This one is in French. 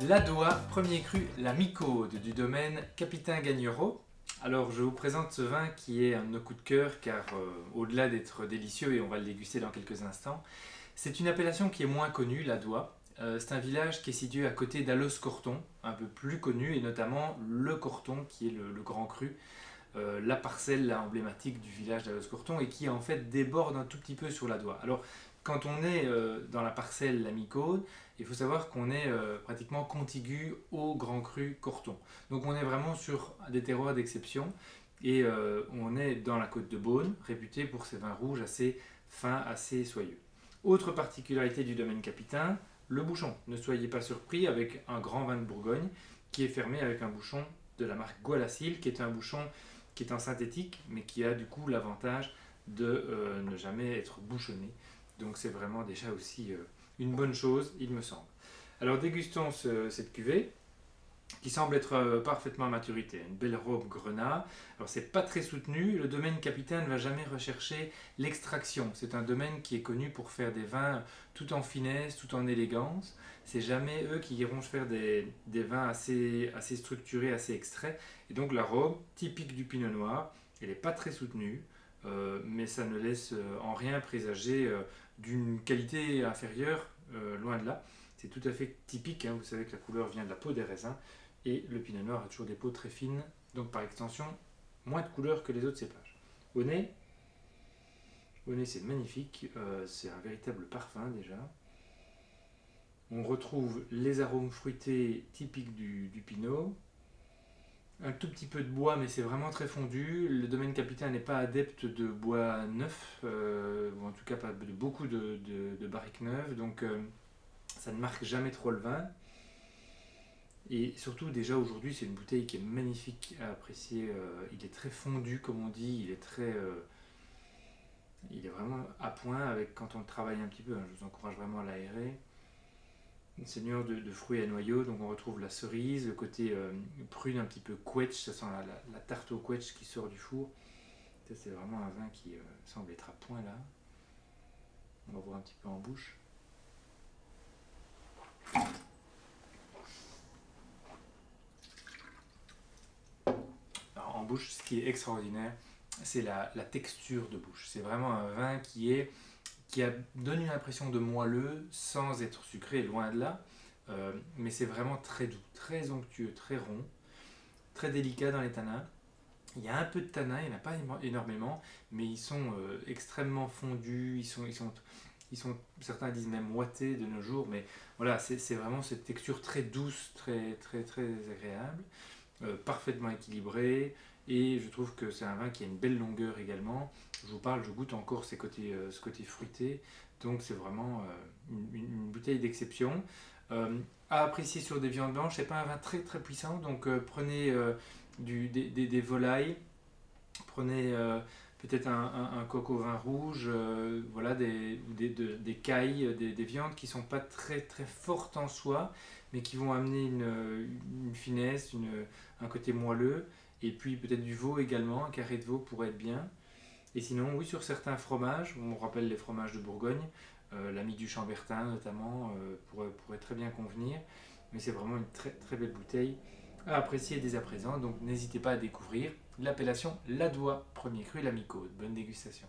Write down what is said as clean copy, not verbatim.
L'Adoua, premier cru, la Micaude du domaine Capitaine Gagnereau. Alors je vous présente ce vin qui est un de nos coups de cœur car au-delà d'être délicieux, et on va le déguster dans quelques instants, c'est une appellation qui est moins connue, l'Adoua. C'est un village qui est situé à côté d'Allos-Corton, un peu plus connu, et notamment le Corton qui est le grand cru, la parcelle là, emblématique du village d'Allos-Corton et qui en fait déborde un tout petit peu sur l'Adoua. Alors quand on est dans la parcelle la Micaude, il faut savoir qu'on est pratiquement contigu au Grand Cru Corton. Donc on est vraiment sur des terroirs d'exception et on est dans la côte de Beaune, réputée pour ses vins rouges assez fins, assez soyeux. Autre particularité du domaine Capitaine, le bouchon. Ne soyez pas surpris avec un grand vin de Bourgogne qui est fermé avec un bouchon de la marque Gualacil, qui est un bouchon qui est en synthétique, mais qui a du coup l'avantage de ne jamais être bouchonné. Donc c'est vraiment déjà aussi une bonne chose, il me semble. Alors dégustons cette cuvée qui semble être parfaitement à maturité. Une belle robe grenat. Alors c'est pas très soutenu. Le domaine Capitaine ne va jamais rechercher l'extraction. C'est un domaine qui est connu pour faire des vins tout en finesse, tout en élégance. C'est jamais eux qui iront faire des vins assez structurés, assez extraits. Et donc la robe, typique du pinot noir, elle n'est pas très soutenue. Mais ça ne laisse en rien présager d'une qualité inférieure, loin de là. C'est tout à fait typique, hein. Vous savez que la couleur vient de la peau des raisins et le pinot noir a toujours des peaux très fines, donc par extension moins de couleur que les autres cépages. Au nez c'est magnifique, c'est un véritable parfum déjà. On retrouve les arômes fruités typiques du pinot. Un tout petit peu de bois, mais c'est vraiment très fondu. Le domaine Capitaine n'est pas adepte de bois neuf, ou en tout cas pas de beaucoup de barriques neuves, donc ça ne marque jamais trop le vin. Et surtout, déjà aujourd'hui, c'est une bouteille qui est magnifique à apprécier. Il est très fondu, comme on dit, il est vraiment à point avec quand on le travaille un petit peu, hein. Je vous encourage vraiment à l'aérer. Une seigneur de fruits à noyaux, donc on retrouve la cerise, le côté prune un petit peu quetch, ça sent la tarte au quetch qui sort du four. C'est vraiment un vin qui semble être à point là. On va voir un petit peu en bouche. Alors, en bouche, ce qui est extraordinaire, c'est la texture de bouche. C'est vraiment un vin donne une impression de moelleux sans être sucré, loin de là. Mais c'est vraiment très doux, très onctueux, très rond, très délicat dans les tanins. Il y a un peu de tanins, il n'y en a pas énormément, mais ils sont extrêmement fondus, certains disent même moités de nos jours, mais voilà, c'est vraiment cette texture très douce, très agréable, parfaitement équilibrée, et je trouve que c'est un vin qui a une belle longueur également. Je goûte encore ce côté fruité, donc c'est vraiment une bouteille d'exception. À apprécier sur des viandes blanches, c'est pas un vin très puissant, donc prenez des volailles, prenez peut-être un coq au vin rouge, voilà, des cailles, des viandes qui sont pas très fortes en soi, mais qui vont amener une finesse, un côté moelleux, et puis peut-être du veau également, un carré de veau pourrait être bien. Et sinon, oui, sur certains fromages, on rappelle les fromages de Bourgogne, l'ami du Chambertin notamment pourrait très bien convenir, mais c'est vraiment une très belle bouteille à apprécier dès à présent, donc n'hésitez pas à découvrir l'appellation L'Adoua, premier cru, la Micaude. Bonne dégustation.